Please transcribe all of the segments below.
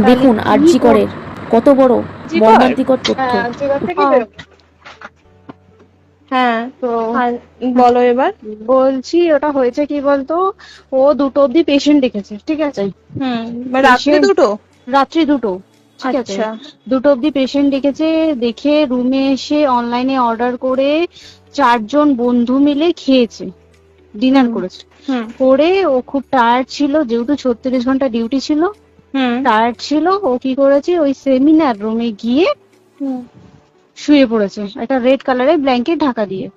দেখুন আরজি করের কত বড় মর্মান্তিকর তথ্য। হ্যাঁ, তো বলো এবার। বলছি ওটা হয়েছে কি বলতো, ও 2টো অব্দি পেশেন্ট দেখেছে, ঠিক আছে। রাত্রে Patient- দুটো? রাত্রি 2টো, ঠিক আছে। আচ্ছা। 2টো অব্দি পেশেন্ট দেখেছে, দেখে রুমে এসে অনলাইনে অর্ডার করে 4জন বন্ধু মিলে খেয়েছে, ডিনার করেছে। করে ও খুব টায়ার্ড ছিল, যেহেতু 36 ঘন্টা ডিউটি ছিল, টায়ার্ড ছিল। ও কি করেছে, ওই সেমিনার রুমে গিয়ে শুয়ে পড়েছে একটা রেড কালারের ব্ল্যাঙ্কেট ঢাকা দিয়ে।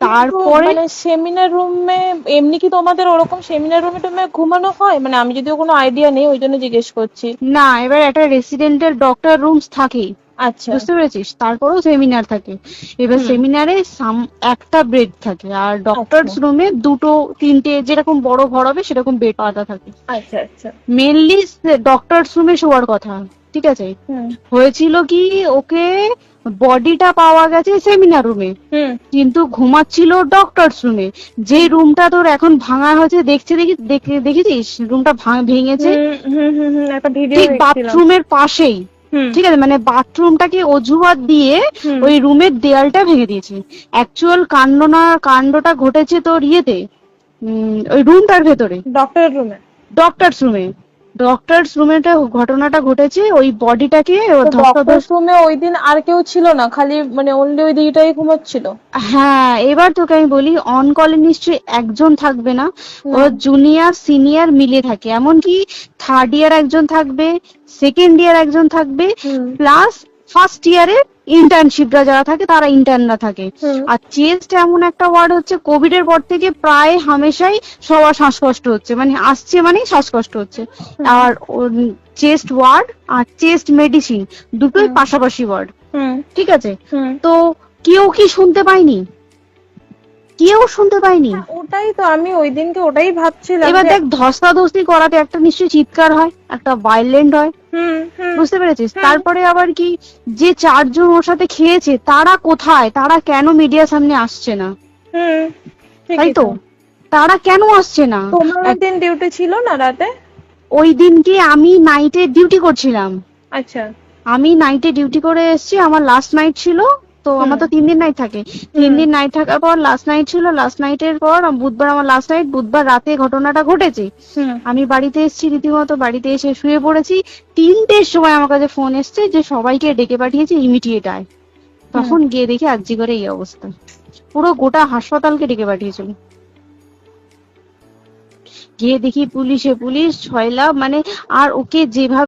তারপরে মানে সেমিনার রুমে এমনি কি তোমাদের ওরকম সেমিনার রুমে টুমে ঘুমানো হয়? মানে আমি যদিও কোনো আইডিয়া নেই, ওই জন্য জিজ্ঞেস করছি। না, এবার একটা রেসিডেন্টাল ডক্টর রুমস থাকেই, আচ্ছা। বুঝতে পেরেছিস, তারপরেও সেমিনার থাকে। এবার সেমিনারে একটা বেড থাকে, আর ডক্টরস রুমে 2-3টে যেরকম বড় ঘর হবে সেরকম বেড পাতা থাকে। আচ্ছা আচ্ছা। মেনলি ডক্টরস রুমে শোয়ার কথা, ঠিক আছে। হয়েছিল কি, ওকে বডিটা পাওয়া গেছে সেমিনার রুমে, কিন্তু ঘুমাচ্ছিল ডক্টরস রুমে, যে রুমটা তোর এখন ভাঙা হয়েছে, দেখেছিস রুমটা ভেঙেছে, একটা ভিডিও ঠিক বাথরুমের পাশেই, ঠিক আছে। মানে বাথরুমটাকে অজুহাত দিয়ে ওই রুমের দেয়ালটা ভেঙে দিয়েছে। অ্যাকচুয়াল কাণ্ডটা ঘটেছে তোর ইয়েতে, ওই রুমটার ভেতরে, ডক্টরস রুমে ঘটনাটা ঘটেছে। ওই বডিটাকে ডক্টরস রুমে ওই দিন আর কেউ ছিল না, খালি মানে অনলি ওই দিকটাই ঘুমাচ্ছিল? হ্যাঁ, এবার তোকে আমি বলি, অন কলে নিশ্চয়ই একজন থাকবে না, ও জুনিয়র সিনিয়র মিলে থাকে। এমনকি থার্ড ইয়ার একজন থাকবে, সেকেন্ড ইয়ার একজন থাকবে, প্লাস ফার্স্ট ইয়ারের ইন্টার্নশিপরা যারা থাকে তারা ইন্টার্নরা থাকে। আর চেস্ট এমন একটা ওয়ার্ড হচ্ছে, কোভিড এর পর থেকে প্রায় হামেশাই সবার শ্বাসকষ্ট হচ্ছে, মানে আসছে মানে শ্বাসকষ্ট হচ্ছে। আর চেস্ট ওয়ার্ড আর চেস্ট মেডিসিন দুটোই পাশাপাশি ওয়ার্ড, ঠিক আছে। তো কেউ কি শুনতে পায়নি? কেউ শুনতে পায়নি। ওটাই তো আমি ওই দিনকে ওটাই ভাবছিলাম। এবার দেখ, ধস্তাধস্তি করাতে একটা নিশ্চয়ই চিৎকার হয়, একটা ভায়োলেন্ট হয়, বুঝতে পেরেছিস। তারপরে আবার কি, যে 4জন ওর সাথে খেয়েছে তারা কোথায়, তারা কেন মিডিয়ার সামনে আসছে না? তাই তো, তারা কেন আসছে না? তোমার ওই দিন ডিউটি ছিল না রাতে? ওই দিনকে আমি নাইটে ডিউটি করছিলাম। আচ্ছা। আমি নাইটে ডিউটি করে এসেছি, আমার লাস্ট নাইট ছিল। তো আমার তো 3 দিন নাইট থাকে, 3 দিন নাইট থাকার পর লাস্ট নাইট ছিল, লাস্ট নাইটের পর বুধবার আমার লাস্ট নাইট। বুধবার রাতে ঘটনাটা ঘটেছে, আমি বাড়িতে এসেছি, রীতিমতো বাড়িতে এসে শুয়ে পড়েছি। 3টের সময় আমার কাছে ফোন এসছে যে সবাইকে ডেকে পাঠিয়েছে, ইমিডিয়েট আয়। তখন গিয়ে দেখি আরজি করে এই অবস্থা, পুরো গোটা হাসপাতালকে ডেকে পাঠিয়েছিল। গিয়ে দেখি পুলিশ ছয়লা, মানে আর ওকে যেভাবে